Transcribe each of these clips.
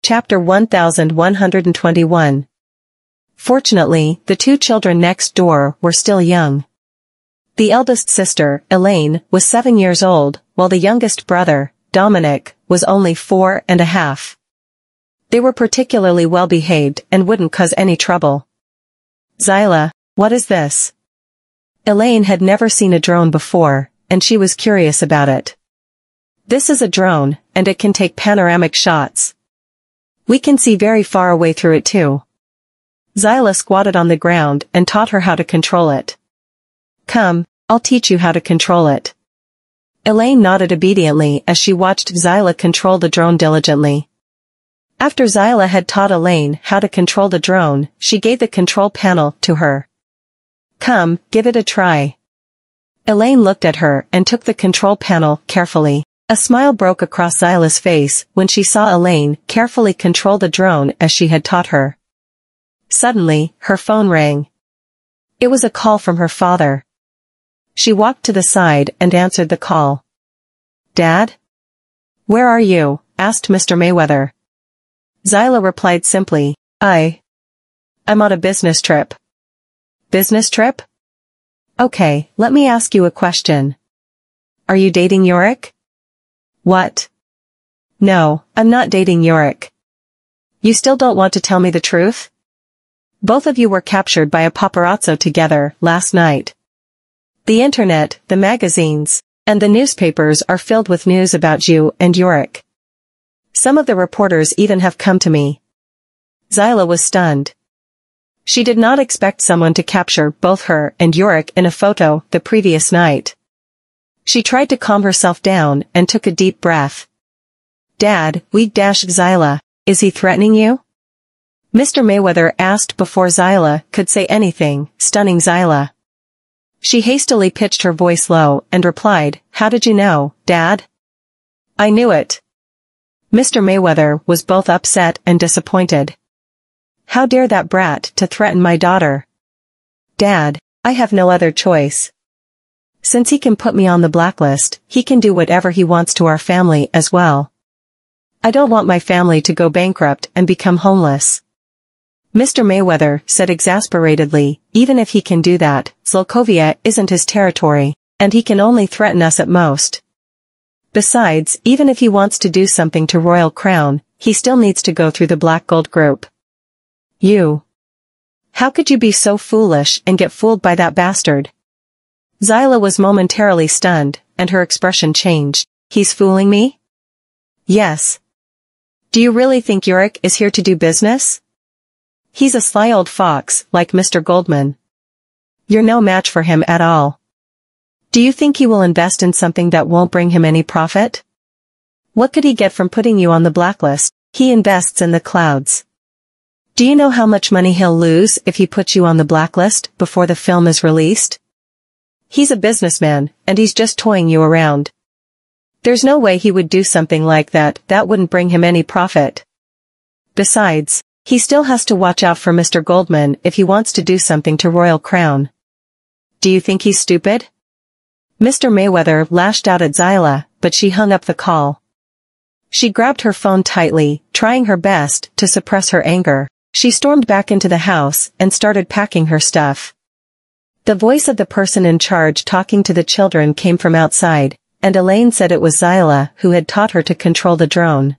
Chapter 1121. Fortunately, the two children next door were still young. The eldest sister, Elaine, was 7 years old, while the youngest brother, Dominic, was only 4.5. They were particularly well behaved and wouldn't cause any trouble. Zyla, what is this? Elaine had never seen a drone before, and she was curious about it. This is a drone, and it can take panoramic shots. We can see very far away through it too. Zyla squatted on the ground and taught her how to control it. Come, I'll teach you how to control it. Elaine nodded obediently as she watched Zyla control the drone diligently. After Zyla had taught Elaine how to control the drone, she gave the control panel to her. Come, give it a try. Elaine looked at her and took the control panel carefully. A smile broke across Zyla's face when she saw Elaine carefully control the drone as she had taught her. Suddenly, her phone rang. It was a call from her father. She walked to the side and answered the call. Dad? Where are you? Asked Mr. Mayweather. Zyla replied simply, I'm on a business trip. Business trip? Okay, let me ask you a question. Are you dating Yorick? What? No, I'm not dating Yorick. You still don't want to tell me the truth? Both of you were captured by a paparazzo together last night. The internet, the magazines, and the newspapers are filled with news about you and Yorick. Some of the reporters even have come to me. Zyla was stunned. She did not expect someone to capture both her and Yorick in a photo the previous night. She tried to calm herself down and took a deep breath. Dad, Zyla, is he threatening you? Mr. Mayweather asked before Zyla could say anything, stunning Zyla. She hastily pitched her voice low and replied, How did you know, Dad? I knew it. Mr. Mayweather was both upset and disappointed. How dare that brat to threaten my daughter? Dad, I have no other choice. Since he can put me on the blacklist, he can do whatever he wants to our family as well. I don't want my family to go bankrupt and become homeless. Mr. Mayweather said exasperatedly, even if he can do that, Zolkovia isn't his territory, and he can only threaten us at most. Besides, even if he wants to do something to Royal Crown, he still needs to go through the Black Gold Group. You. How could you be so foolish and get fooled by that bastard? Zyla was momentarily stunned, and her expression changed. He's fooling me? Yes. Do you really think Yorick is here to do business? He's a sly old fox, like Mr. Goldman. You're no match for him at all. Do you think he will invest in something that won't bring him any profit? What could he get from putting you on the blacklist? He invests in the clouds. Do you know how much money he'll lose if he puts you on the blacklist before the film is released? He's a businessman, and he's just toying you around. There's no way he would do something like that wouldn't bring him any profit. Besides, he still has to watch out for Mr. Goldman if he wants to do something to Royal Crown. Do you think he's stupid? Mr. Mayweather lashed out at Zyla, but she hung up the call. She grabbed her phone tightly, trying her best to suppress her anger. She stormed back into the house and started packing her stuff. The voice of the person in charge talking to the children came from outside, and Elaine said it was Zyla who had taught her to control the drone.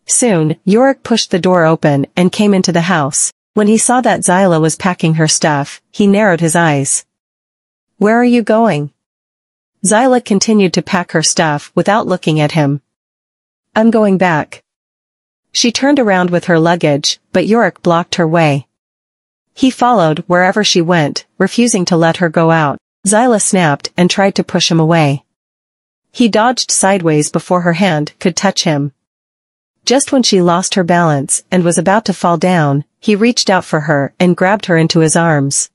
Soon, Yorick pushed the door open and came into the house. When he saw that Zyla was packing her stuff, he narrowed his eyes. Where are you going? Zyla continued to pack her stuff without looking at him. I'm going back. She turned around with her luggage, but Yorick blocked her way. He followed wherever she went, refusing to let her go out. Zyla snapped and tried to push him away. He dodged sideways before her hand could touch him. Just when she lost her balance and was about to fall down, he reached out for her and grabbed her into his arms.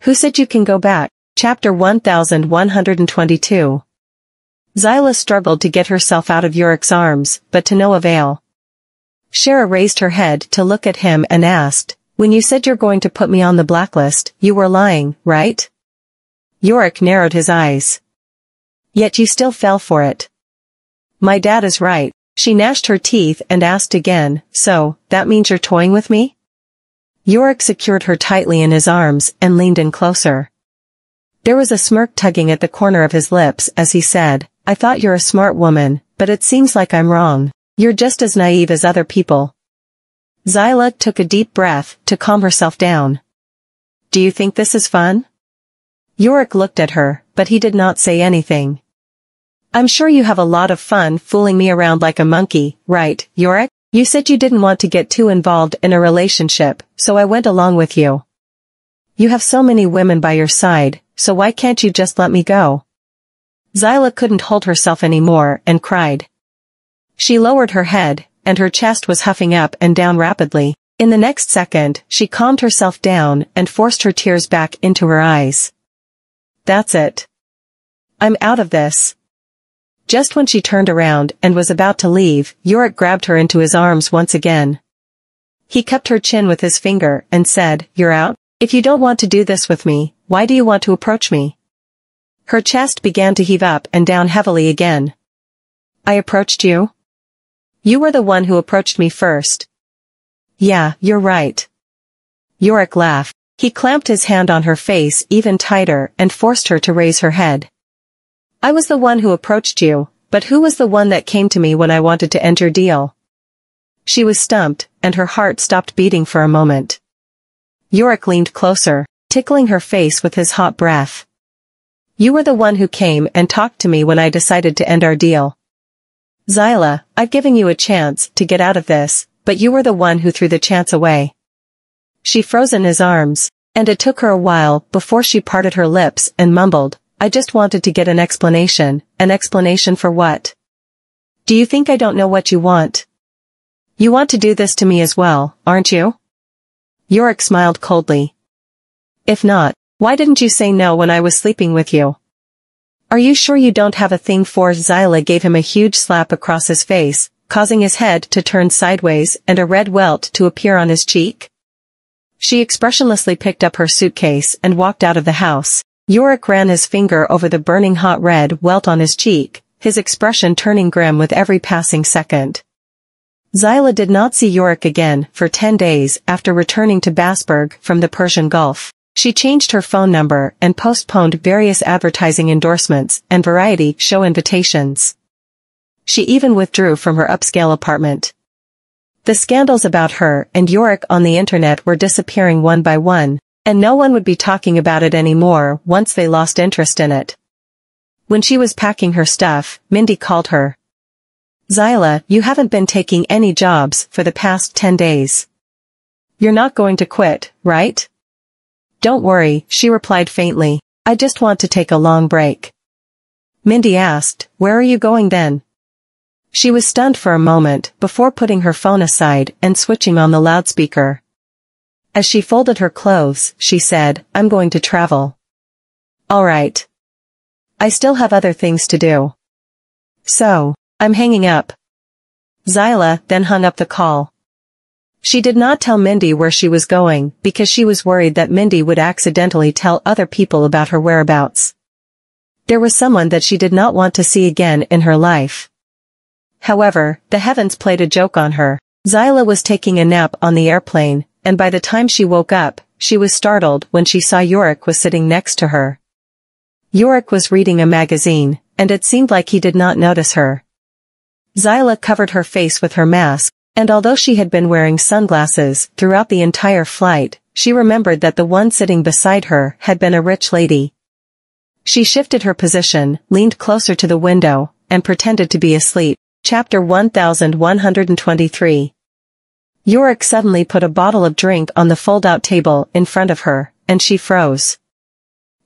Who said you can go back? Chapter 1122. Zyla struggled to get herself out of Yorick's arms, but to no avail. Shara raised her head to look at him and asked, When you said you're going to put me on the blacklist, you were lying, right? Yorick narrowed his eyes. Yet you still fell for it. My dad is right, She gnashed her teeth and asked again, "So, that means you're toying with me?" Yorick secured her tightly in his arms and leaned in closer. There was a smirk tugging at the corner of his lips as he said, "I thought you're a smart woman, but it seems like I'm wrong. You're just as naive as other people." Zyla took a deep breath to calm herself down. "Do you think this is fun?" Yorick looked at her, but he did not say anything. "I'm sure you have a lot of fun fooling me around like a monkey, right, Yorick? You said you didn't want to get too involved in a relationship, so I went along with you. You have so many women by your side, so why can't you just let me go?" Zyla couldn't hold herself anymore and cried. She lowered her head, and her chest was huffing up and down rapidly. In the next second, she calmed herself down and forced her tears back into her eyes. "That's it. I'm out of this." Just when she turned around and was about to leave, Yorick grabbed her into his arms once again. He cupped her chin with his finger and said, "You're out? If you don't want to do this with me, why do you want to approach me?" Her chest began to heave up and down heavily again. "I approached you? You were the one who approached me first." "Yeah, you're right." Yorick laughed. He clamped his hand on her face even tighter and forced her to raise her head. "I was the one who approached you, but who was the one that came to me when I wanted to end your deal?" She was stumped, and her heart stopped beating for a moment. Yorick leaned closer, tickling her face with his hot breath. "You were the one who came and talked to me when I decided to end our deal. Zyla, I've given you a chance to get out of this, but you were the one who threw the chance away." She froze in his arms, and it took her a while before she parted her lips and mumbled, "I just wanted to get an explanation for what? Do you think I don't know what you want? You want to do this to me as well, aren't you?" Yorick smiled coldly. "If not, why didn't you say no when I was sleeping with you? Are you sure you don't have a thing for?" Zyla gave him a huge slap across his face, causing his head to turn sideways and a red welt to appear on his cheek. She expressionlessly picked up her suitcase and walked out of the house. Yorick ran his finger over the burning hot red welt on his cheek, his expression turning grim with every passing second. Zyla did not see Yorick again for 10 days after returning to Basberg from the Persian Gulf. She changed her phone number and postponed various advertising endorsements and variety show invitations. She even withdrew from her upscale apartment. The scandals about her and Yorick on the internet were disappearing one by one, and no one would be talking about it anymore once they lost interest in it. When she was packing her stuff, Mindy called her. "Zyla, you haven't been taking any jobs for the past 10 days. You're not going to quit, right?" "Don't worry," she replied faintly. "I just want to take a long break." Mindy asked, "Where are you going then?" She was stunned for a moment before putting her phone aside and switching on the loudspeaker. As she folded her clothes, she said, "I'm going to travel." "All right. I still have other things to do. So, I'm hanging up." Zyla then hung up the call. She did not tell Mindy where she was going because she was worried that Mindy would accidentally tell other people about her whereabouts. There was someone that she did not want to see again in her life. However, the heavens played a joke on her. Zyla was taking a nap on the airplane, and by the time she woke up, she was startled when she saw Yorick was sitting next to her. Yorick was reading a magazine, and it seemed like he did not notice her. Zyla covered her face with her mask, and although she had been wearing sunglasses throughout the entire flight, she remembered that the one sitting beside her had been a rich lady. She shifted her position, leaned closer to the window, and pretended to be asleep. Chapter 1123. Yorick suddenly put a bottle of drink on the fold-out table in front of her, and she froze.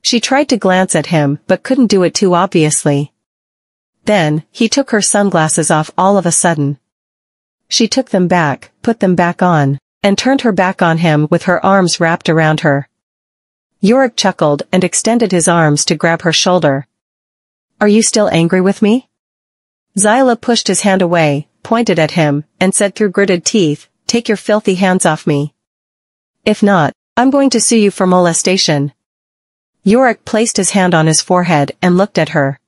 She tried to glance at him but couldn't do it too obviously. Then, he took her sunglasses off all of a sudden. She took them back, put them back on, and turned her back on him with her arms wrapped around her. Yorick chuckled and extended his arms to grab her shoulder. "Are you still angry with me?" Zyla pushed his hand away, pointed at him, and said through gritted teeth, "Take your filthy hands off me. If not, I'm going to sue you for molestation." Yorick placed his hand on his forehead and looked at her.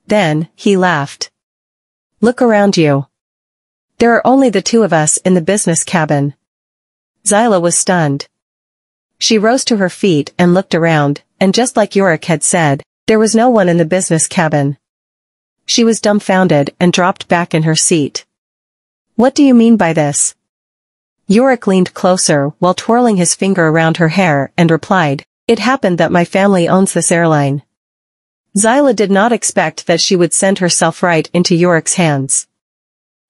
Then, he laughed. "Look around you. There are only the two of us in the business cabin. Zyla was stunned. She rose to her feet and looked around, and just like Yorick had said, there was no one in the business cabin. She was dumbfounded and dropped back in her seat. What do you mean by this? Yorick leaned closer while twirling his finger around her hair and replied, It happened that my family owns this airline. Zyla did not expect that she would send herself right into Yorick's hands.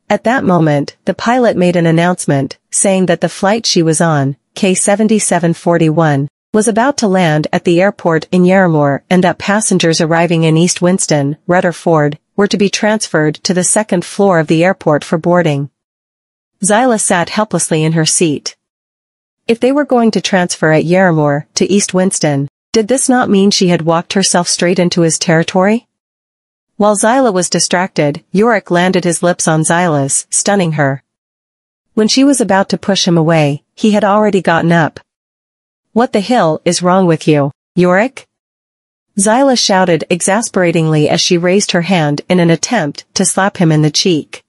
At that moment, the pilot made an announcement, saying that the flight she was on, K-7741, was about to land at the airport in Yarramore and that passengers arriving in East Winston, Rutherford, were to be transferred to the second floor of the airport for boarding. Zyla sat helplessly in her seat. If they were going to transfer at Yarramore to East Winston, did this not mean she had walked herself straight into his territory? While Zyla was distracted, Yorick landed his lips on Zyla's, stunning her. When she was about to push him away, he had already gotten up. What the hell is wrong with you, Yorick? Zyla shouted exasperatingly as she raised her hand in an attempt to slap him in the cheek.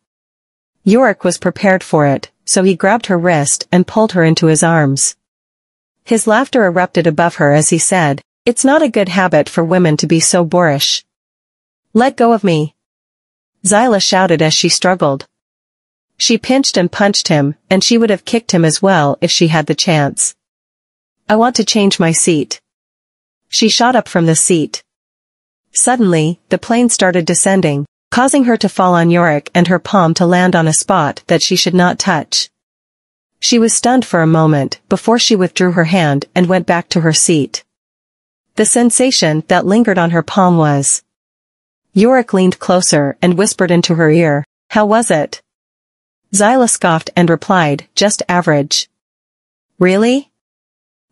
Yorick was prepared for it, so he grabbed her wrist and pulled her into his arms. His laughter erupted above her as he said, It's not a good habit for women to be so boorish. Let go of me. Zyla shouted as she struggled. She pinched and punched him, and she would have kicked him as well if she had the chance. I want to change my seat. She shot up from the seat. Suddenly, the plane started descending, causing her to fall on Yorick and her palm to land on a spot that she should not touch. She was stunned for a moment before she withdrew her hand and went back to her seat. The sensation that lingered on her palm was. Yorick leaned closer and whispered into her ear, How was it? Zyla scoffed and replied, Just average. Really?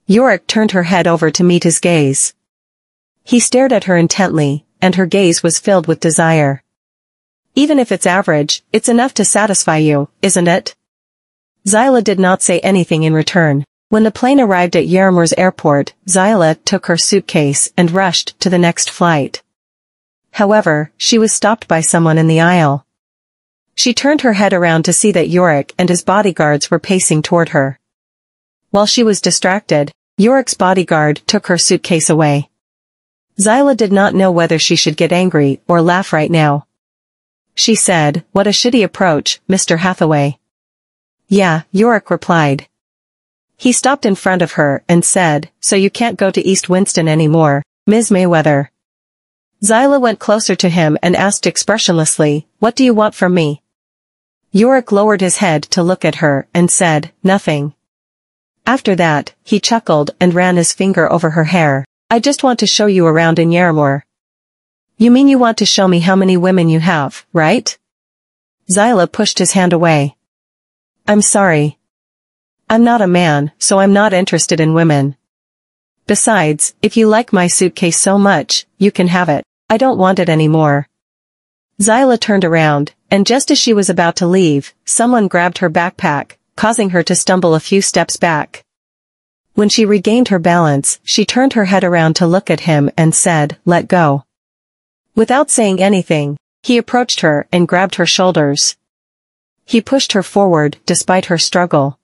Yorick turned her head over to meet his gaze. He stared at her intently, and her gaze was filled with desire. Even if it's average, it's enough to satisfy you, isn't it? Zyla did not say anything in return. When the plane arrived at Yarramore's airport, Zyla took her suitcase and rushed to the next flight. However, she was stopped by someone in the aisle. She turned her head around to see that Yorick and his bodyguards were pacing toward her. While she was distracted, Yorick's bodyguard took her suitcase away. Zyla did not know whether she should get angry or laugh right now. She said, What a shitty approach, Mr. Hathaway. Yeah, Yorick replied. He stopped in front of her and said, So you can't go to East Winston anymore, Ms. Mayweather. Zyla went closer to him and asked expressionlessly, What do you want from me? Yorick lowered his head to look at her and said, Nothing. After that, he chuckled and ran his finger over her hair. I just want to show you around in Yarramore. You mean you want to show me how many women you have, right? Zyla pushed his hand away. I'm sorry. I'm not a man, so I'm not interested in women. Besides, if you like my suitcase so much, you can have it. I don't want it anymore. Zyla turned around, and just as she was about to leave, someone grabbed her backpack, causing her to stumble a few steps back. When she regained her balance, she turned her head around to look at him and said, Let go. Without saying anything, he approached her and grabbed her shoulders. He pushed her forward despite her struggle.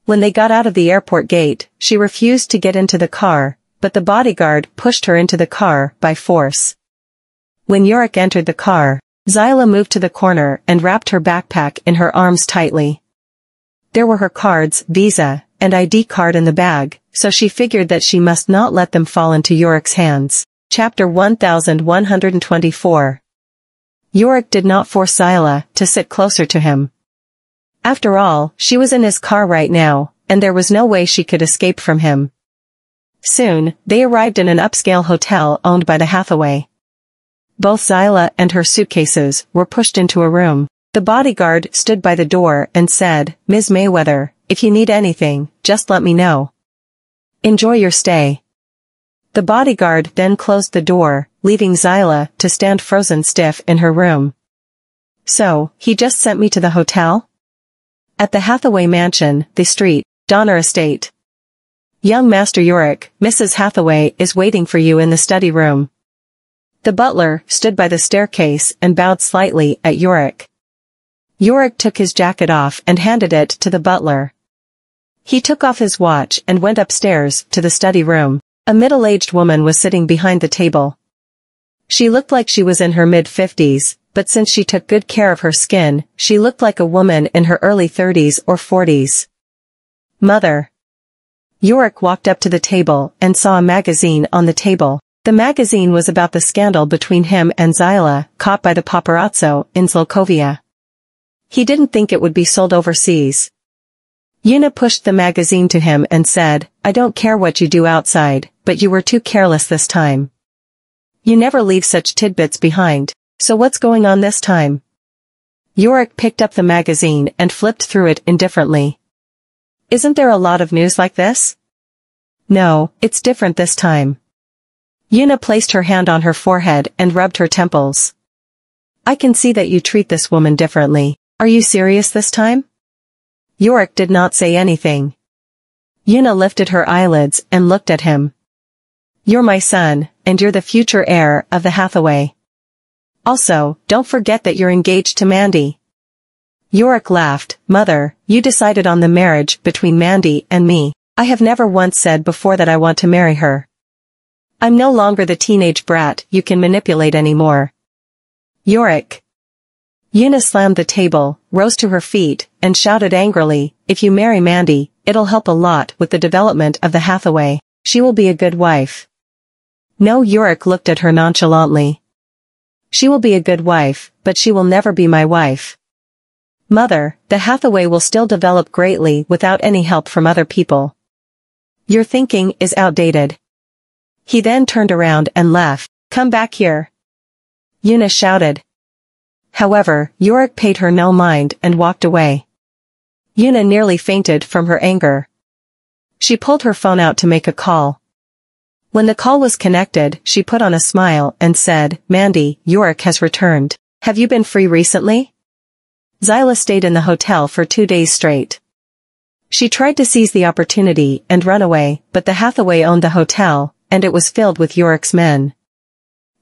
When they got out of the airport gate, she refused to get into the car, but the bodyguard pushed her into the car by force. When Yorick entered the car, Zyla moved to the corner and wrapped her backpack in her arms tightly. There were her cards, Visa, and ID card in the bag, so she figured that she must not let them fall into Yorick's hands. Chapter 1124. Yorick did not force Zyla to sit closer to him. After all, she was in his car right now, and there was no way she could escape from him. Soon, they arrived in an upscale hotel owned by the Hathaway. Both Zyla and her suitcases were pushed into a room. The bodyguard stood by the door and said, Ms. Mayweather, if you need anything, just let me know. Enjoy your stay. The bodyguard then closed the door, leaving Zyla to stand frozen stiff in her room. So, he just sent me to the hotel? At the Hathaway mansion, the street, Donner Estate. Young Master Yorick, Mrs. Hathaway is waiting for you in the study room. The butler stood by the staircase and bowed slightly at Yorick. Yorick took his jacket off and handed it to the butler. He took off his watch and went upstairs to the study room. A middle-aged woman was sitting behind the table. She looked like she was in her mid-50s, but since she took good care of her skin, she looked like a woman in her early 30s or 40s. Mother. Yorick walked up to the table and saw a magazine on the table. The magazine was about the scandal between him and Zyla, caught by the paparazzo in Zlokovia. He didn't think it would be sold overseas. Yuna pushed the magazine to him and said, "I don't care what you do outside, but you were too careless this time. You never leave such tidbits behind, so what's going on this time?" Yorick picked up the magazine and flipped through it indifferently. "Isn't there a lot of news like this?" "No, it's different this time." Yuna placed her hand on her forehead and rubbed her temples. "I can see that you treat this woman differently. Are you serious this time?" Yorick did not say anything. Yuna lifted her eyelids and looked at him. "You're my son, and you're the future heir of the Hathaway. Also, don't forget that you're engaged to Mandy." Yorick laughed. "Mother, you decided on the marriage between Mandy and me. I have never once said before that I want to marry her. I'm no longer the teenage brat you can manipulate anymore." "Yorick." Yuna slammed the table, rose to her feet, and shouted angrily, "If you marry Mandy, it'll help a lot with the development of the Hathaway. She will be a good wife." "No." Yorick looked at her nonchalantly. "She will be a good wife, but she will never be my wife." "Mother, the Hathaway will still develop greatly without any help from other people. Your thinking is outdated." He then turned around and left. "Come back here," Yuna shouted. However, Yorick paid her no mind and walked away. Yuna nearly fainted from her anger. She pulled her phone out to make a call. When the call was connected, she put on a smile and said, "Mandy, Yorick has returned. Have you been free recently?" Zyla stayed in the hotel for 2 days straight. She tried to seize the opportunity and run away, but the Hathaway owned the hotel, and it was filled with Yorick's men.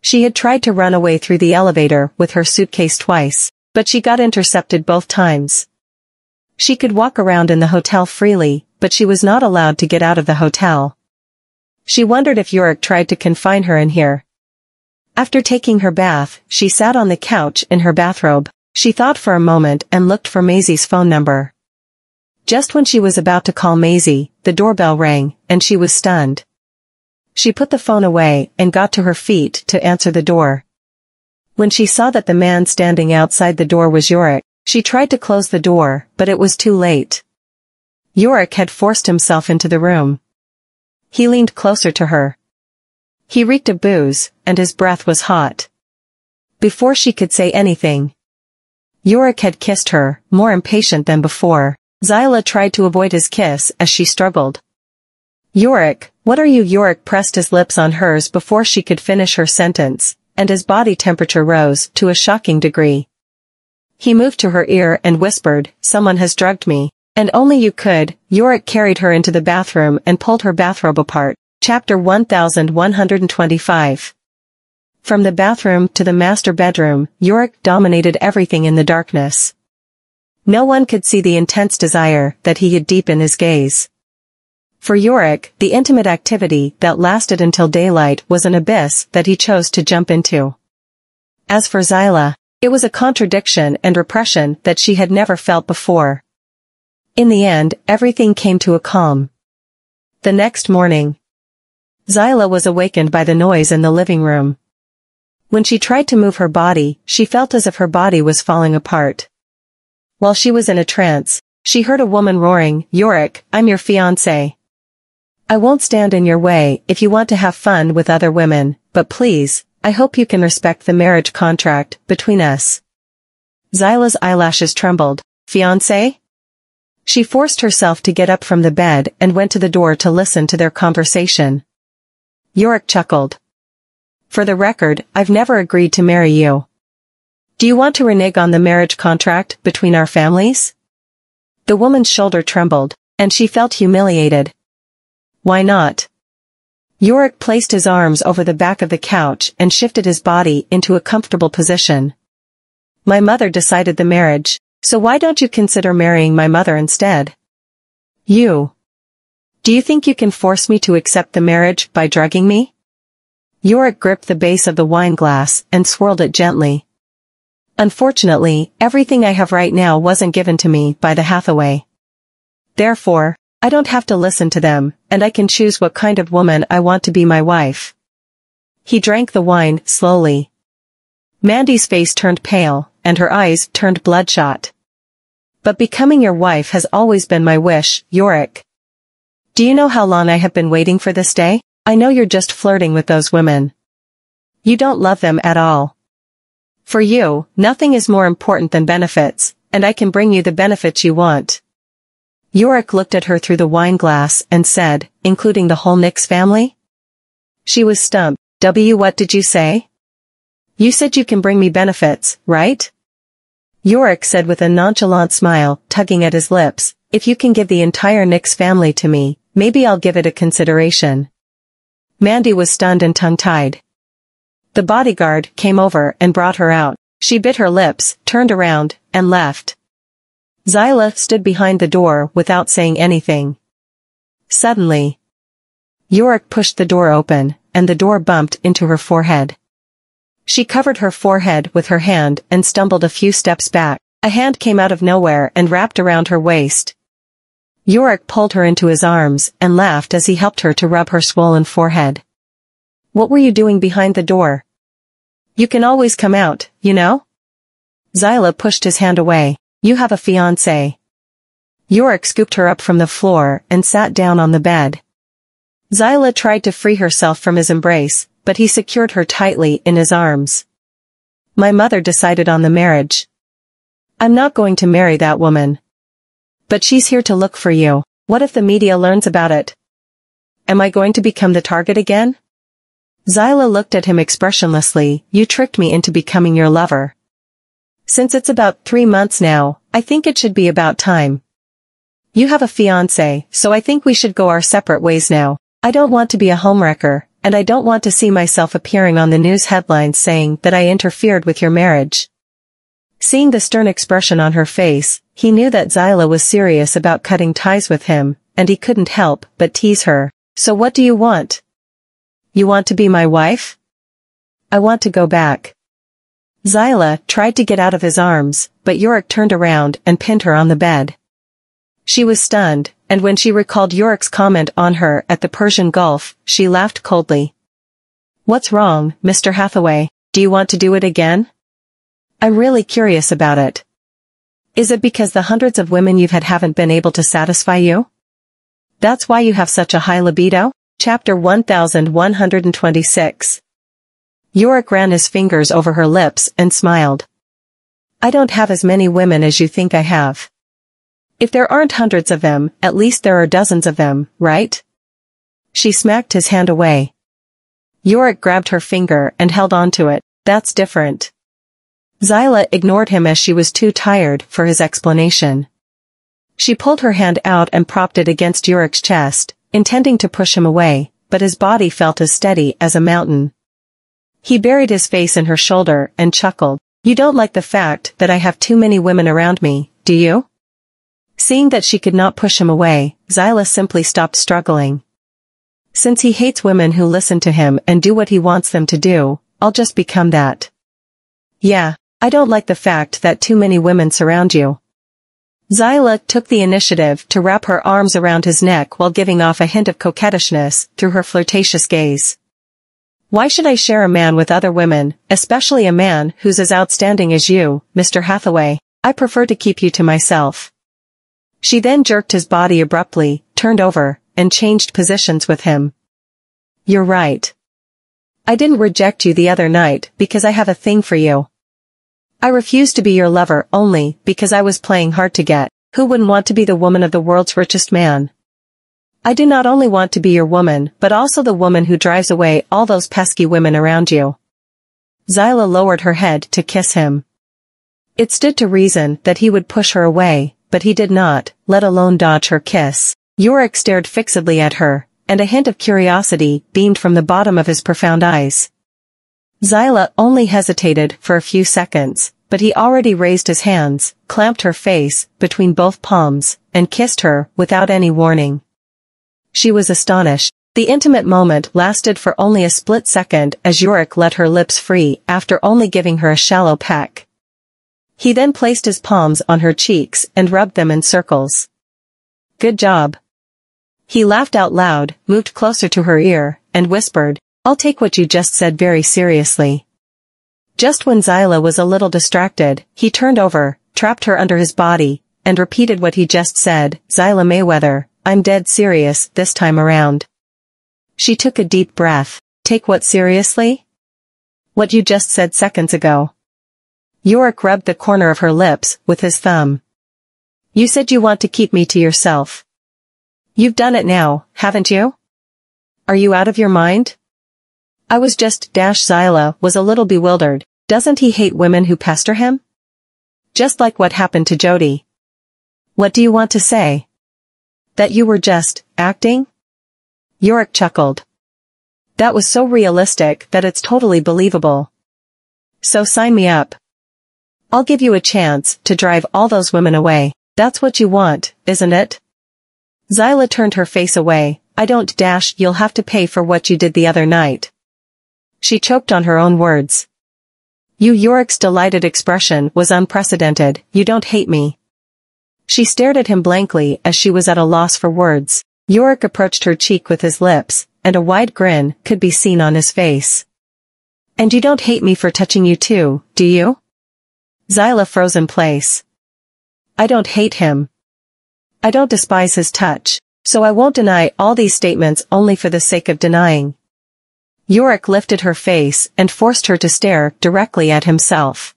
She had tried to run away through the elevator with her suitcase twice, but she got intercepted both times. She could walk around in the hotel freely, but she was not allowed to get out of the hotel. She wondered if Yorick tried to confine her in here. After taking her bath, she sat on the couch in her bathrobe. She thought for a moment and looked for Maisie's phone number. Just when she was about to call Maisie, the doorbell rang, and she was stunned. She put the phone away and got to her feet to answer the door. When she saw that the man standing outside the door was Yorick, she tried to close the door, but it was too late. Yorick had forced himself into the room. He leaned closer to her. He reeked of booze, and his breath was hot. Before she could say anything, Yorick had kissed her, more impatient than before. Zyla tried to avoid his kiss as she struggled. "Yorick, what are you?" Yorick pressed his lips on hers before she could finish her sentence, and his body temperature rose to a shocking degree. He moved to her ear and whispered, "Someone has drugged me, and only you could." Yorick carried her into the bathroom and pulled her bathrobe apart. Chapter 1125. From the bathroom to the master bedroom, Yorick dominated everything in the darkness. No one could see the intense desire that he hid deep in his gaze. For Yorick, the intimate activity that lasted until daylight was an abyss that he chose to jump into. As for Zyla, it was a contradiction and repression that she had never felt before. In the end, everything came to a calm. The next morning, Zyla was awakened by the noise in the living room. When she tried to move her body, she felt as if her body was falling apart. While she was in a trance, she heard a woman roaring, "Yorick, I'm your fiancé. I won't stand in your way if you want to have fun with other women, but please, I hope you can respect the marriage contract between us." Zyla's eyelashes trembled. "Fiancé?" She forced herself to get up from the bed and went to the door to listen to their conversation. Yorick chuckled. "For the record, I've never agreed to marry you. Do you want to renege on the marriage contract between our families?" The woman's shoulder trembled, and she felt humiliated. "Why not?" Yorick placed his arms over the back of the couch and shifted his body into a comfortable position. "My mother decided the marriage. So why don't you consider marrying my mother instead? You. Do you think you can force me to accept the marriage by drugging me? Yorick gripped the base of the wine glass and swirled it gently. Unfortunately, everything I have right now wasn't given to me by the Hathaway. Therefore, I don't have to listen to them, and I can choose what kind of woman I want to be my wife. He drank the wine slowly. Mandy's face turned pale, and her eyes turned bloodshot. But becoming your wife has always been my wish, Yorick. Do you know how long I have been waiting for this day? I know you're just flirting with those women. You don't love them at all. For you, nothing is more important than benefits, and I can bring you the benefits you want. Yorick looked at her through the wine glass and said, including the whole Nix family? She was stumped. What did you say? You said you can bring me benefits, right? Yorick said with a nonchalant smile, tugging at his lips, if you can give the entire Nix family to me, maybe I'll give it a consideration. Mandy was stunned and tongue-tied. The bodyguard came over and brought her out. She bit her lips, turned around, and left. Zyla stood behind the door without saying anything. Suddenly, Yorick pushed the door open, and the door bumped into her forehead. She covered her forehead with her hand and stumbled a few steps back. A hand came out of nowhere and wrapped around her waist. Yorick pulled her into his arms and laughed as he helped her to rub her swollen forehead. What were you doing behind the door? You can always come out, you know? Zyla pushed his hand away. You have a fiancé. Yorick scooped her up from the floor and sat down on the bed. Zyla tried to free herself from his embrace, but he secured her tightly in his arms. My mother decided on the marriage. I'm not going to marry that woman. But she's here to look for you. What if the media learns about it? Am I going to become the target again? Zyla looked at him expressionlessly. You tricked me into becoming your lover. Since it's about 3 months now, I think it should be about time. You have a fiancé, so I think we should go our separate ways now. I don't want to be a homewrecker, and I don't want to see myself appearing on the news headlines saying that I interfered with your marriage. Seeing the stern expression on her face, he knew that Zyla was serious about cutting ties with him, and he couldn't help but tease her. So what do you want? You want to be my wife? I want to go back. Zyla tried to get out of his arms, but Yorick turned around and pinned her on the bed. She was stunned, and when she recalled Yorick's comment on her at the Persian Gulf, she laughed coldly. What's wrong, Mr. Hathaway? Do you want to do it again? I'm really curious about it. Is it because the hundreds of women you've had haven't been able to satisfy you? That's why you have such a high libido? Chapter 1126. Yorick ran his fingers over her lips and smiled. I don't have as many women as you think I have. If there aren't hundreds of them, at least there are dozens of them, right? She smacked his hand away. Yorick grabbed her finger and held onto it. That's different. Zyla ignored him as she was too tired for his explanation. She pulled her hand out and propped it against Yorick's chest, intending to push him away, but his body felt as steady as a mountain. He buried his face in her shoulder and chuckled. You don't like the fact that I have too many women around me, do you? Seeing that she could not push him away, Zyla simply stopped struggling. Since he hates women who listen to him and do what he wants them to do, I'll just become that. Yeah, I don't like the fact that too many women surround you. Zyla took the initiative to wrap her arms around his neck while giving off a hint of coquettishness through her flirtatious gaze. Why should I share a man with other women, especially a man who's as outstanding as you, Mr. Hathaway? I prefer to keep you to myself. She then jerked his body abruptly, turned over, and changed positions with him. You're right. I didn't reject you the other night because I have a thing for you. I refused to be your lover only because I was playing hard to get. Who wouldn't want to be the woman of the world's richest man? I do not only want to be your woman, but also the woman who drives away all those pesky women around you. Zyla lowered her head to kiss him. It stood to reason that he would push her away, but he did not, let alone dodge her kiss. Yorick stared fixedly at her, and a hint of curiosity beamed from the bottom of his profound eyes. Zyla only hesitated for a few seconds, but he already raised his hands, clamped her face between both palms, and kissed her without any warning. She was astonished. The intimate moment lasted for only a split second as Yorick let her lips free after only giving her a shallow peck. He then placed his palms on her cheeks and rubbed them in circles. "Good job." He laughed out loud, moved closer to her ear, and whispered, "I'll take what you just said very seriously." Just when Zyla was a little distracted, he turned over, trapped her under his body, and repeated what he just said. "Zyla Mayweather, I'm dead serious this time around." She took a deep breath. "Take what seriously?" "What you just said seconds ago." Yorick rubbed the corner of her lips with his thumb. "You said you want to keep me to yourself. You've done it now, haven't you? Are you out of your mind?" "I was just Zyla was a little bewildered. Doesn't he hate women who pester him? Just like what happened to Jody." "What do you want to say? That you were just acting?" Yorick chuckled. "That was so realistic that it's totally believable. So sign me up. I'll give you a chance to drive all those women away. That's what you want, isn't it?" Zyla turned her face away. "I don't you'll have to pay for what you did the other night." She choked on her own words. Yorick's delighted expression was unprecedented. "You don't hate me." She stared at him blankly as she was at a loss for words. Yorick approached her cheek with his lips, and a wide grin could be seen on his face. "And you don't hate me for touching you too, do you?" Zyla froze in place. "I don't hate him. I don't despise his touch, so I won't deny all these statements only for the sake of denying." Yorick lifted her face and forced her to stare directly at himself.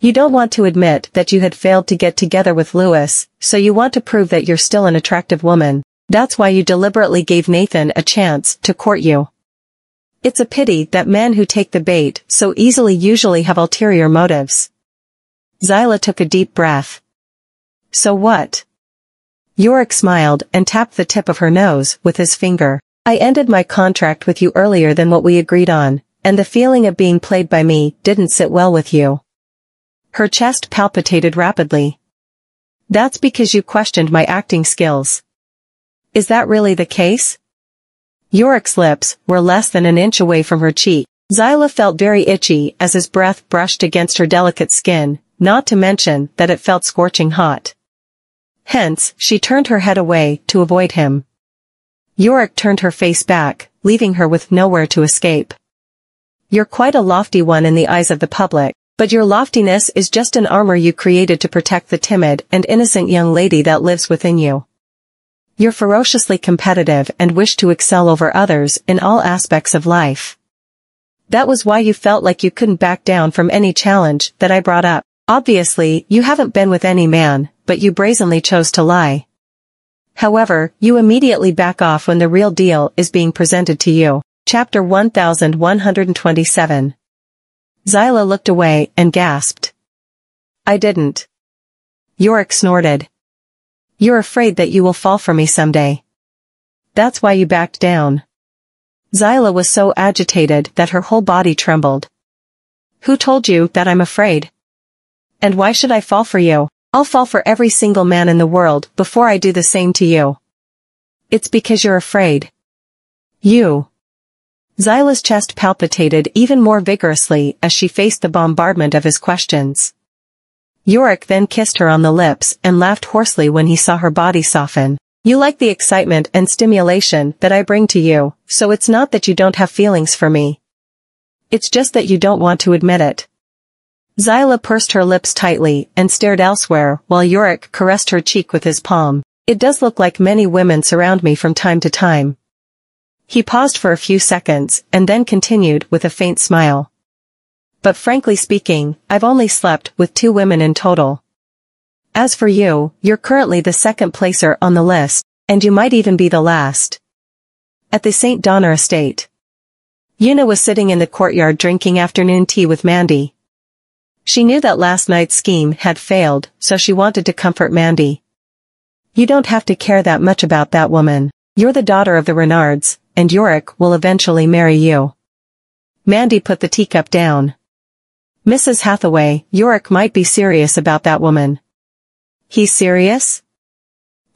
"You don't want to admit that you had failed to get together with Lewis, so you want to prove that you're still an attractive woman. That's why you deliberately gave Nathan a chance to court you. It's a pity that men who take the bait so easily usually have ulterior motives." Zyla took a deep breath. "So what?" Yorick smiled and tapped the tip of her nose with his finger. "I ended my contract with you earlier than what we agreed on, and the feeling of being played by me didn't sit well with you." Her chest palpitated rapidly. "That's because you questioned my acting skills. Is that really the case?" Yorick's lips were less than an inch away from her cheek. Zyla felt very itchy as his breath brushed against her delicate skin, not to mention that it felt scorching hot. Hence, she turned her head away to avoid him. Yorick turned her face back, leaving her with nowhere to escape. "You're quite a lofty one in the eyes of the public, but your loftiness is just an armor you created to protect the timid and innocent young lady that lives within you. You're ferociously competitive and wish to excel over others in all aspects of life. That was why you felt like you couldn't back down from any challenge that I brought up. Obviously, you haven't been with any man, but you brazenly chose to lie. However, you immediately back off when the real deal is being presented to you." Chapter 1127. Zyla looked away and gasped. "I didn't." Yorick snorted. "You're afraid that you will fall for me someday. That's why you backed down." Zyla was so agitated that her whole body trembled. "Who told you that I'm afraid? And why should I fall for you? I'll fall for every single man in the world before I do the same to you." "It's because you're afraid. You." Zyla's chest palpitated even more vigorously as she faced the bombardment of his questions. Yorick then kissed her on the lips and laughed hoarsely when he saw her body soften. "You like the excitement and stimulation that I bring to you, so it's not that you don't have feelings for me. It's just that you don't want to admit it." Zyla pursed her lips tightly and stared elsewhere while Yorick caressed her cheek with his palm. "It does look like many women surround me from time to time." He paused for a few seconds and then continued with a faint smile. "But frankly speaking, I've only slept with 2 women in total. As for you, you're currently the second placer on the list, and you might even be the last." At the St. Donner estate, Una was sitting in the courtyard drinking afternoon tea with Mandy. She knew that last night's scheme had failed, so she wanted to comfort Mandy. "You don't have to care that much about that woman. You're the daughter of the Renards, and Yorick will eventually marry you." Mandy put the teacup down. Mrs. Hathaway, Yorick might be serious about that woman. He's serious?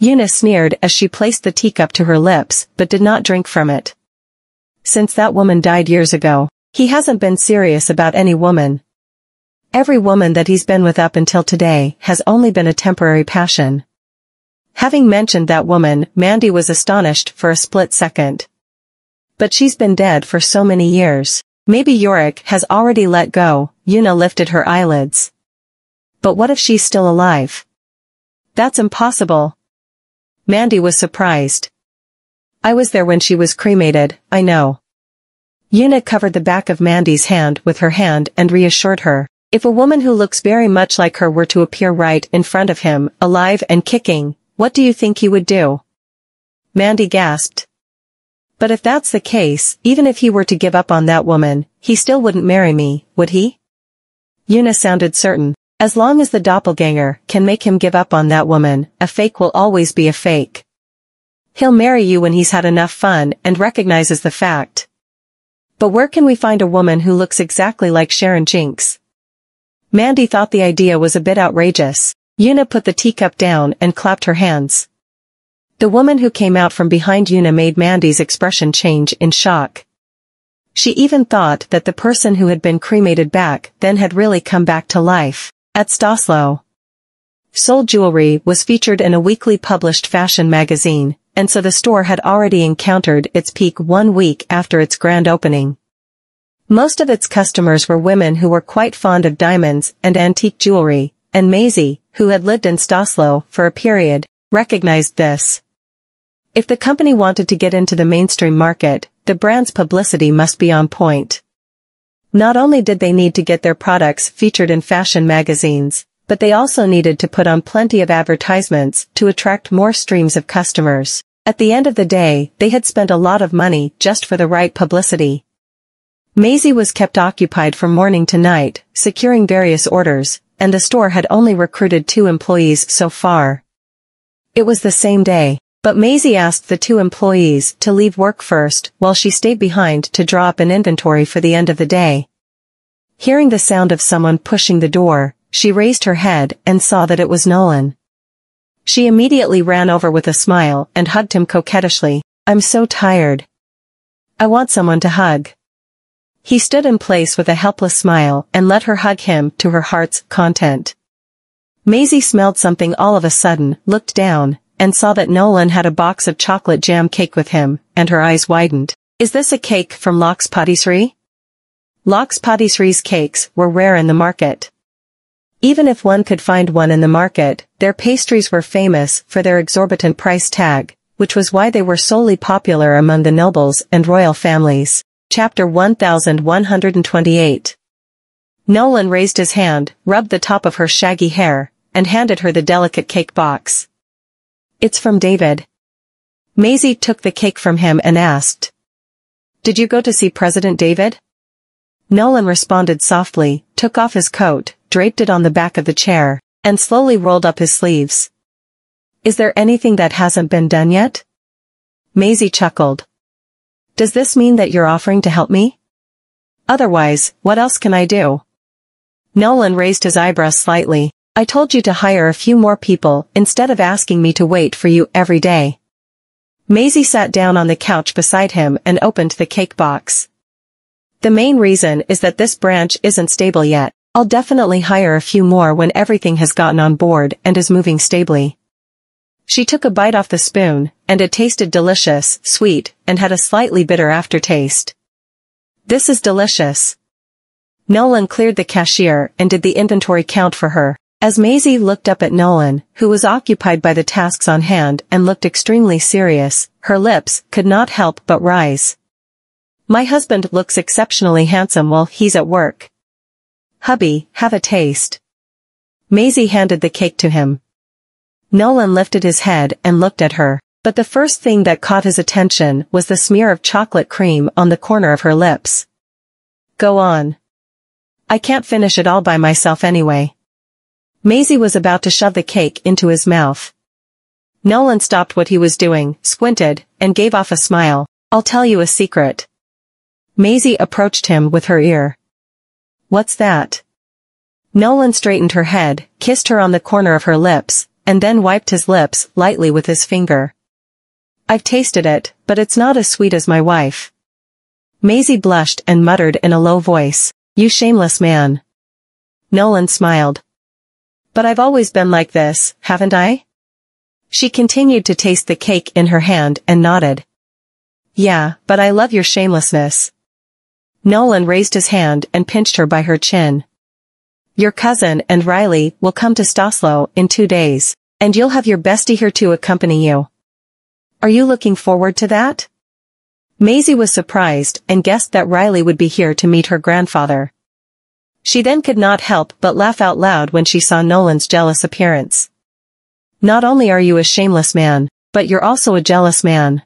Una sneered as she placed the teacup to her lips but did not drink from it. Since that woman died years ago, he hasn't been serious about any woman. Every woman that he's been with up until today has only been a temporary passion. Having mentioned that woman, Mandy was astonished for a split second. But she's been dead for so many years. Maybe Yorick has already let go. Una lifted her eyelids. But what if she's still alive? That's impossible. Mandy was surprised. I was there when she was cremated, I know. Una covered the back of Mandy's hand with her hand and reassured her. If a woman who looks very much like her were to appear right in front of him, alive and kicking, what do you think he would do? Mandy gasped. But if that's the case, even if he were to give up on that woman, he still wouldn't marry me, would he? Una sounded certain. As long as the doppelganger can make him give up on that woman, a fake will always be a fake. He'll marry you when he's had enough fun and recognizes the fact. But where can we find a woman who looks exactly like Sharon Jinks? Mandy thought the idea was a bit outrageous. Una put the teacup down and clapped her hands. The woman who came out from behind Una made Mandy's expression change in shock. She even thought that the person who had been cremated back then had really come back to life. At Staslo, Soul Jewelry was featured in a weekly published fashion magazine, and so the store had already encountered its peak 1 week after its grand opening. Most of its customers were women who were quite fond of diamonds and antique jewelry, and Maisie, who had lived in Staslo for a period, recognized this. If the company wanted to get into the mainstream market, the brand's publicity must be on point. Not only did they need to get their products featured in fashion magazines, but they also needed to put on plenty of advertisements to attract more streams of customers. At the end of the day, they had spent a lot of money just for the right publicity. Maisie was kept occupied from morning to night, securing various orders, and the store had only recruited 2 employees so far. It was the same day, but Maisie asked the 2 employees to leave work first while she stayed behind to draw up an inventory for the end of the day. Hearing the sound of someone pushing the door, she raised her head and saw that it was Nolan. She immediately ran over with a smile and hugged him coquettishly. I'm so tired. I want someone to hug. He stood in place with a helpless smile and let her hug him to her heart's content. Maisie smelled something all of a sudden, looked down, and saw that Nolan had a box of chocolate jam cake with him, and her eyes widened. Is this a cake from Locke's Patisserie? Locke's Patisserie's cakes were rare in the market. Even if one could find one in the market, their pastries were famous for their exorbitant price tag, which was why they were solely popular among the nobles and royal families. Chapter 1128. Nolan raised his hand, rubbed the top of her shaggy hair, and handed her the delicate cake box. It's from David. Maisie took the cake from him and asked. Did you go to see President David? Nolan responded softly, took off his coat, draped it on the back of the chair, and slowly rolled up his sleeves. Is there anything that hasn't been done yet? Maisie chuckled. Does this mean that you're offering to help me? Otherwise, what else can I do? Nolan raised his eyebrows slightly. I told you to hire a few more people instead of asking me to wait for you every day. Maisie sat down on the couch beside him and opened the cake box. The main reason is that this branch isn't stable yet. I'll definitely hire a few more when everything has gotten on board and is moving stably. She took a bite off the spoon, and it tasted delicious, sweet, and had a slightly bitter aftertaste. This is delicious. Nolan cleared the cashier and did the inventory count for her. As Maisie looked up at Nolan, who was occupied by the tasks on hand and looked extremely serious, her lips could not help but rise. My husband looks exceptionally handsome while he's at work. Hubby, have a taste. Maisie handed the cake to him. Nolan lifted his head and looked at her, but the first thing that caught his attention was the smear of chocolate cream on the corner of her lips. Go on. I can't finish it all by myself anyway. Maisie was about to shove the cake into his mouth. Nolan stopped what he was doing, squinted, and gave off a smile. I'll tell you a secret. Maisie approached him with her ear. What's that? Nolan straightened her head, kissed her on the corner of her lips, and then wiped his lips lightly with his finger. I've tasted it, but it's not as sweet as my wife. Maisie blushed and muttered in a low voice, "You shameless man." Nolan smiled. "But I've always been like this, haven't I?" She continued to taste the cake in her hand and nodded. "Yeah, but I love your shamelessness." Nolan raised his hand and pinched her by her chin. "Your cousin and Riley will come to Staslo in 2 days, and you'll have your bestie here to accompany you. Are you looking forward to that?" Maisie was surprised and guessed that Riley would be here to meet her grandfather. She then could not help but laugh out loud when she saw Nolan's jealous appearance. "Not only are you a shameless man, but you're also a jealous man.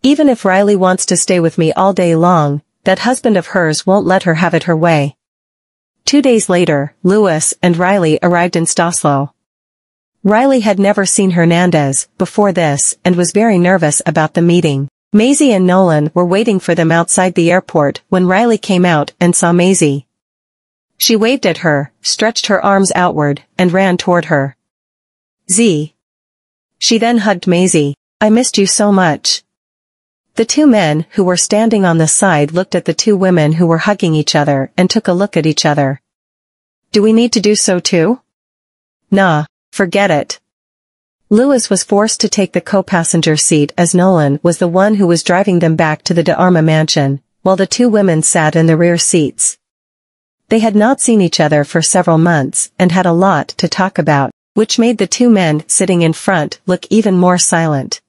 Even if Riley wants to stay with me all day long, that husband of hers won't let her have it her way." 2 days later, Louis and Riley arrived in Staslo. Riley had never seen Hernandez before this and was very nervous about the meeting. Maisie and Nolan were waiting for them outside the airport when Riley came out and saw Maisie. She waved at her, stretched her arms outward, and ran toward her. "Z." She then hugged Maisie. "I missed you so much." The 2 men who were standing on the side looked at the 2 women who were hugging each other and took a look at each other. "Do we need to do so too?" "Nah, forget it." Louis was forced to take the co-passenger seat as Nolan was the one who was driving them back to the De Arma mansion, while the 2 women sat in the rear seats. They had not seen each other for several months and had a lot to talk about, which made the 2 men sitting in front look even more silent.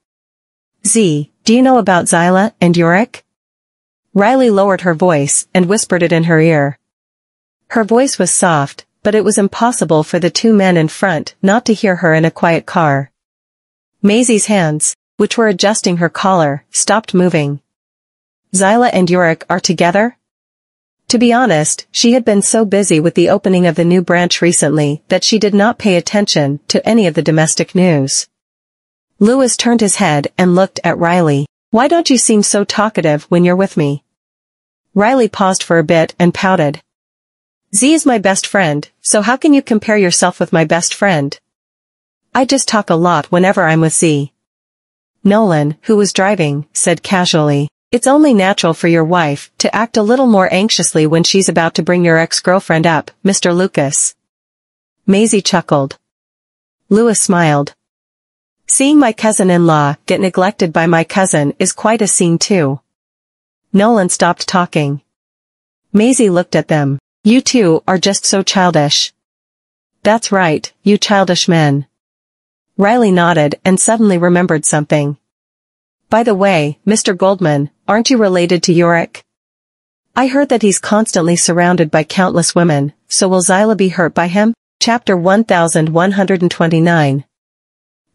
"Z, do you know about Zyla and Yurick?" Riley lowered her voice and whispered it in her ear. Her voice was soft, but it was impossible for the 2 men in front not to hear her in a quiet car. Maisie's hands, which were adjusting her collar, stopped moving. "Zyla and Yurick are together?" To be honest, she had been so busy with the opening of the new branch recently that she did not pay attention to any of the domestic news. Louis turned his head and looked at Riley. "Why don't you seem so talkative when you're with me?" Riley paused for a bit and pouted. "Z is my best friend, so how can you compare yourself with my best friend? I just talk a lot whenever I'm with Z." Nolan, who was driving, said casually, "It's only natural for your wife to act a little more anxiously when she's about to bring your ex-girlfriend up, Mr. Lucas." Maisie chuckled. Louis smiled. "Seeing my cousin-in-law get neglected by my cousin is quite a scene too." Nolan stopped talking. Maisie looked at them. "You 2 are just so childish." "That's right, you childish men." Riley nodded and suddenly remembered something. "By the way, Mr. Goldman, aren't you related to Yurick? I heard that he's constantly surrounded by countless women, so will Zyla be hurt by him?" Chapter 1129.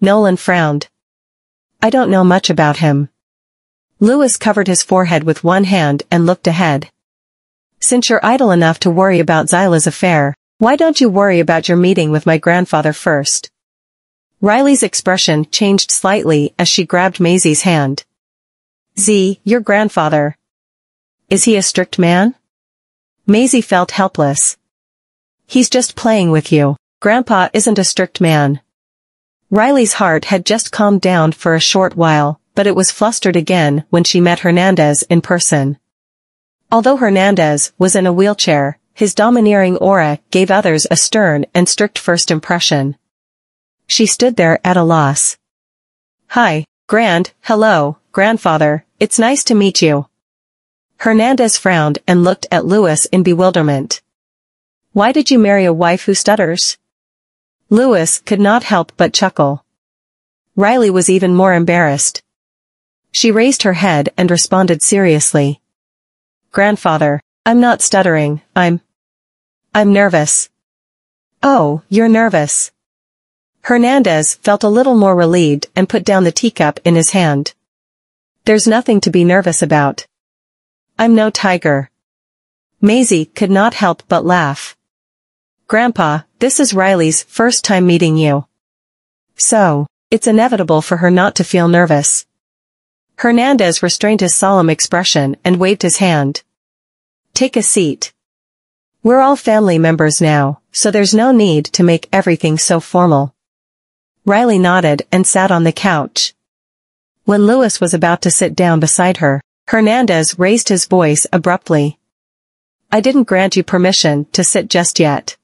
Nolan frowned. "I don't know much about him." Louis covered his forehead with one hand and looked ahead. "Since you're idle enough to worry about Zyla's affair, why don't you worry about your meeting with my grandfather first?" Riley's expression changed slightly as she grabbed Maisie's hand. "Z, your grandfather. Is he a strict man?" Maisie felt helpless. "He's just playing with you. Grandpa isn't a strict man." Riley's heart had just calmed down for a short while, but it was flustered again when she met Hernandez in person. Although Hernandez was in a wheelchair, his domineering aura gave others a stern and strict first impression. She stood there at a loss. "Hi, hello, grandfather, it's nice to meet you." Hernandez frowned and looked at Louis in bewilderment. "Why did you marry a wife who stutters?" Louis could not help but chuckle. Riley was even more embarrassed. She raised her head and responded seriously. "Grandfather, I'm not stuttering, I'm nervous." "Oh, you're nervous." Hernandez felt a little more relieved and put down the teacup in his hand. "There's nothing to be nervous about. I'm no tiger." Maisie could not help but laugh. "Grandpa, this is Riley's first time meeting you. So, it's inevitable for her not to feel nervous." Hernandez restrained his solemn expression and waved his hand. "Take a seat." We're all family members now, so there's no need to make everything so formal. Riley nodded and sat on the couch. When Louis was about to sit down beside her, Hernandez raised his voice abruptly. I didn't grant you permission to sit just yet.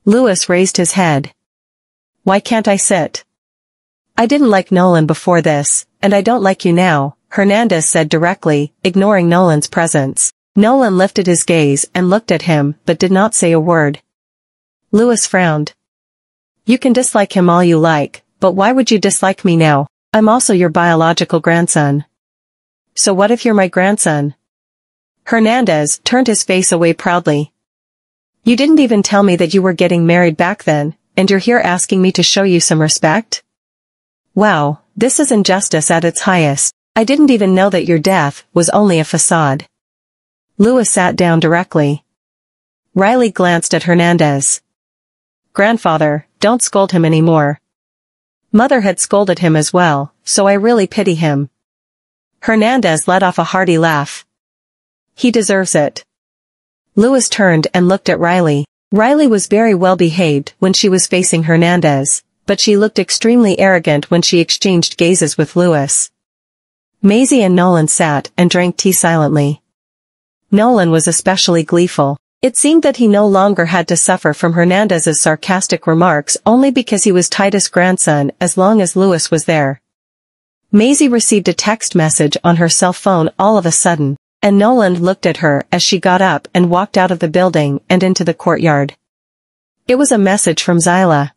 Louis raised his head. Why can't I sit? I didn't like Nolan before this, and I don't like you now, Hernandez said directly, ignoring Nolan's presence. Nolan lifted his gaze and looked at him but did not say a word. Louis frowned. You can dislike him all you like, but why would you dislike me now? I'm also your biological grandson. So what if you're my grandson? Hernandez turned his face away proudly. You didn't even tell me that you were getting married back then, and you're here asking me to show you some respect? Wow, this is injustice at its highest. I didn't even know that your death was only a facade. Louis sat down directly. Riley glanced at Hernandez. Grandfather, don't scold him anymore. Mother had scolded him as well, so I really pity him. Hernandez let off a hearty laugh. He deserves it. Louis turned and looked at Riley. Riley was very well behaved when she was facing Hernandez, but she looked extremely arrogant when she exchanged gazes with Louis. Maisie and Nolan sat and drank tea silently. Nolan was especially gleeful. It seemed that he no longer had to suffer from Hernandez's sarcastic remarks only because he was Titus' grandson as long as Louis was there. Maisie received a text message on her cell phone all of a sudden, and Nolan looked at her as she got up and walked out of the building and into the courtyard. It was a message from Zyla.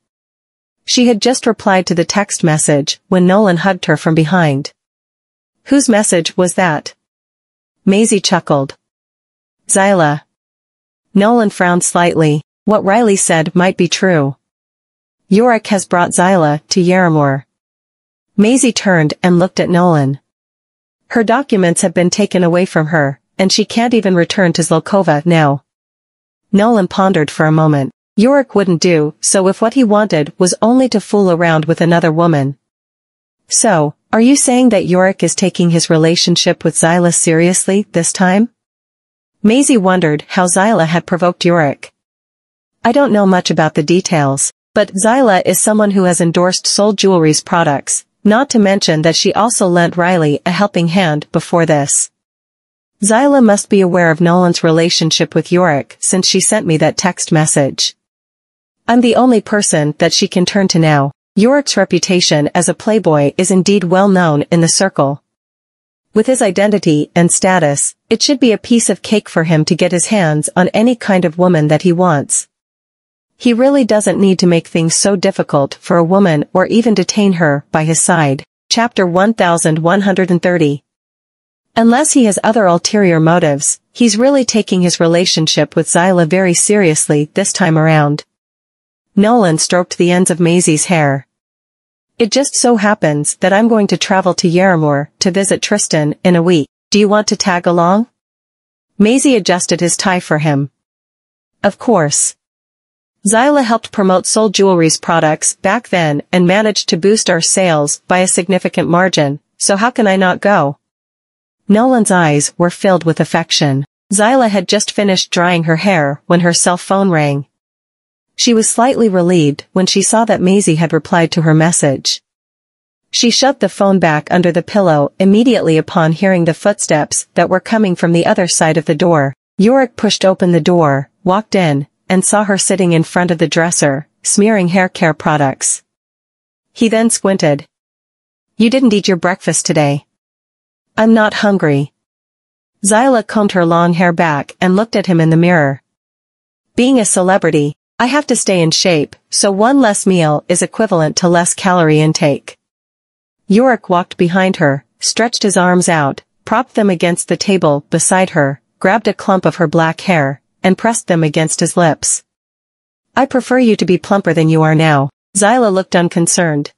She had just replied to the text message when Nolan hugged her from behind. Whose message was that? Maisie chuckled. Zyla. Nolan frowned slightly. What Riley said might be true. Yorick has brought Zyla to Yaramore. Maisie turned and looked at Nolan. Her documents have been taken away from her, and she can't even return to Zlokova now. Nolan pondered for a moment. Yorick wouldn't do so if what he wanted was only to fool around with another woman. So, are you saying that Yorick is taking his relationship with Zyla seriously this time? Maisie wondered how Zyla had provoked Yorick. I don't know much about the details, but Zyla is someone who has endorsed Soul Jewelry's products, not to mention that she also lent Riley a helping hand before this. Zyla must be aware of Nolan's relationship with Yorick since she sent me that text message. I'm the only person that she can turn to now. Yorick's reputation as a playboy is indeed well known in the circle. With his identity and status, it should be a piece of cake for him to get his hands on any kind of woman that he wants. He really doesn't need to make things so difficult for a woman or even detain her by his side. Chapter 1130. Unless he has other ulterior motives, he's really taking his relationship with Zyla very seriously this time around. Nolan stroked the ends of Maisie's hair. It just so happens that I'm going to travel to Yaramore to visit Tristan in a week. Do you want to tag along? Maisie adjusted his tie for him. Of course. Zyla helped promote Soul Jewelry's products back then and managed to boost our sales by a significant margin, so how can I not go? Nolan's eyes were filled with affection. Zyla had just finished drying her hair when her cell phone rang. She was slightly relieved when she saw that Maisie had replied to her message. She shoved the phone back under the pillow immediately upon hearing the footsteps that were coming from the other side of the door. Yorick pushed open the door, walked in, and saw her sitting in front of the dresser, smearing hair care products. He then squinted. You didn't eat your breakfast today. I'm not hungry. Zyla combed her long hair back and looked at him in the mirror. Being a celebrity, I have to stay in shape, so one less meal is equivalent to less calorie intake. Yorick walked behind her, stretched his arms out, propped them against the table beside her, grabbed a clump of her black hair, and pressed them against his lips. I prefer you to be plumper than you are now. Zyla looked unconcerned.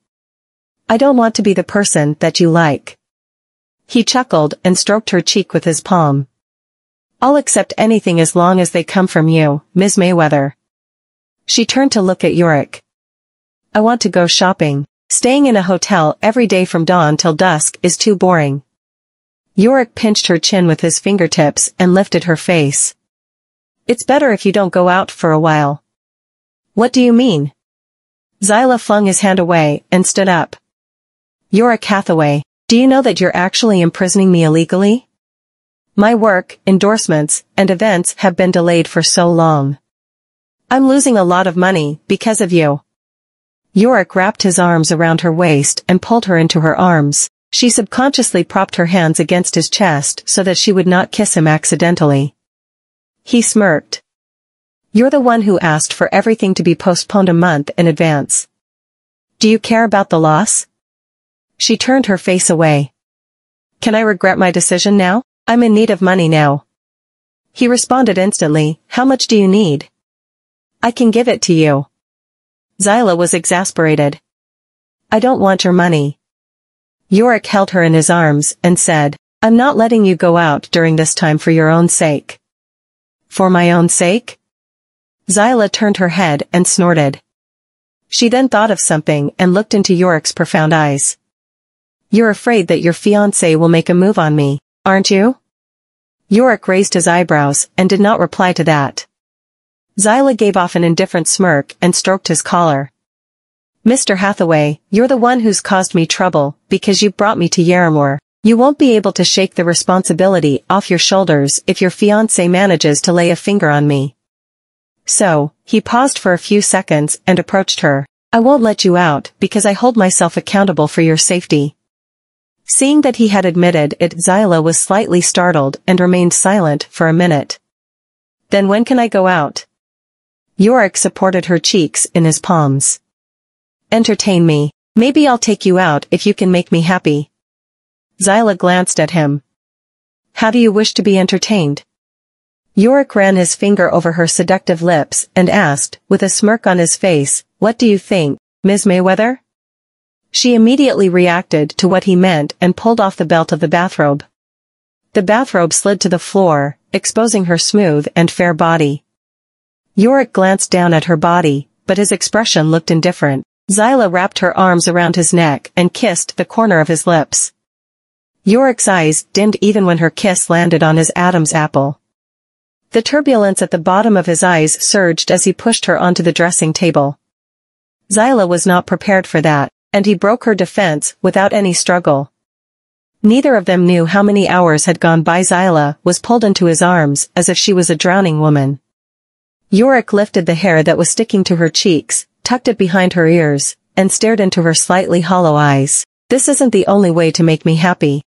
I don't want to be the person that you like. He chuckled and stroked her cheek with his palm. I'll accept anything as long as they come from you, Ms. Mayweather. She turned to look at Yorick. I want to go shopping. Staying in a hotel every day from dawn till dusk is too boring. Yorick pinched her chin with his fingertips and lifted her face. It's better if you don't go out for a while. What do you mean? Zyla flung his hand away and stood up. Yorick Hathaway, do you know that you're actually imprisoning me illegally? My work, endorsements, and events have been delayed for so long. I'm losing a lot of money because of you. Yorick wrapped his arms around her waist and pulled her into her arms. She subconsciously propped her hands against his chest so that she would not kiss him accidentally. He smirked. You're the one who asked for everything to be postponed a month in advance. Do you care about the loss? She turned her face away. Can I regret my decision now? I'm in need of money now. He responded instantly, how much do you need? I can give it to you. Zyla was exasperated. I don't want your money. Yorick held her in his arms and said, I'm not letting you go out during this time for your own sake. For my own sake? Zyla turned her head and snorted. She then thought of something and looked into Yorick's profound eyes. You're afraid that your fiancé will make a move on me, aren't you? Yorick raised his eyebrows and did not reply to that. Zyla gave off an indifferent smirk and stroked his collar. Mr. Hathaway, you're the one who's caused me trouble because you brought me to Yaramore. You won't be able to shake the responsibility off your shoulders if your fiancé manages to lay a finger on me. So, he paused for a few seconds and approached her. I won't let you out because I hold myself accountable for your safety. Seeing that he had admitted it, Zyla was slightly startled and remained silent for a minute. Then when can I go out? Yorick supported her cheeks in his palms. Entertain me. Maybe I'll take you out if you can make me happy. Zyla glanced at him. How do you wish to be entertained? Yorick ran his finger over her seductive lips and asked, with a smirk on his face, what do you think, Ms. Mayweather? She immediately reacted to what he meant and pulled off the belt of the bathrobe. The bathrobe slid to the floor, exposing her smooth and fair body. Yorick glanced down at her body, but his expression looked indifferent. Zyla wrapped her arms around his neck and kissed the corner of his lips. Yorick's eyes dimmed even when her kiss landed on his Adam's apple. The turbulence at the bottom of his eyes surged as he pushed her onto the dressing table. Zyla was not prepared for that, and he broke her defense without any struggle. Neither of them knew how many hours had gone by. Zyla was pulled into his arms as if she was a drowning woman. Yorick lifted the hair that was sticking to her cheeks, tucked it behind her ears, and stared into her slightly hollow eyes. This isn't the only way to make me happy.